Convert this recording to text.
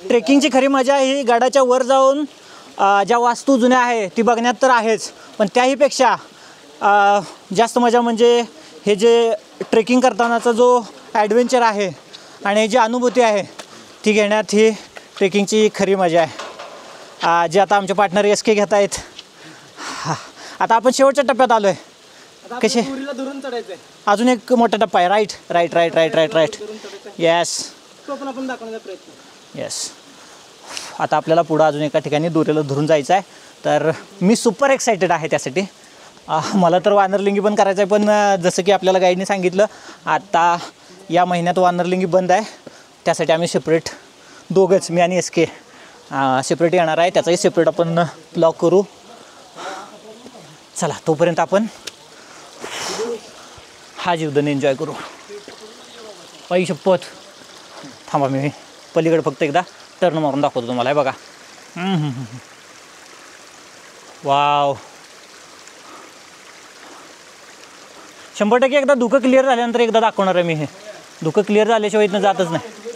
ट्रेकिंगची खरी मजा ही गडाच्या वर जाऊन ज्या वास्तू जुन्या आहे ती बघण्यात तर आहेच, पण त्याहीपेक्षा जास्त मजा म्हणजे हे जे ट्रेकिंग करतानाचा जो ॲडव्हेंचर आहे आणि जी अनुभूती आहे ती घेण्यात ही ट्रेकिंगची खरी मजा आहे, जे आता आमचे पार्टनर SK घेत आहेत. आता आपण शेवटच्या टप्प्यात आलो आहे. कसे धरून चढायचं आहे. अजून एक मोठा टप्पा आहे. Right right right right right right yes तो पण आपण दाखवण्याचा प्रयत्न. येस. आता आपल्याला पुढं अजून एका ठिकाणी दोरीला धरून जायचं आहे. तर मी सुपर एक्सायटेड आहे त्यासाठी. मला तर वानरलिंगी पण करायचं आहे, पण जसं की आपल्याला गाईडने सांगितलं आता या महिन्यात वानरलिंगी बंद आहे. त्यासाठी आम्ही सेपरेट दोघंच, मी आणि SK सेपरेट येणार आहे. त्याचाही सेपरेट आपण ब्लॉग करू. चला तोपर्यंत आपण हा जीवदान एन्जॉय करू. पायी शपथ. थांबा मी पलीकडे फक्त एकदा टर्न मारून दाखवतो तुम्हाला. हे बघा. वाव. 100% एकदा धुकं क्लिअर झाल्यानंतर एकदा दाखवणार आहे मी. हे धुकं क्लिअर झाल्याशिवाय इथनं जातच नाही.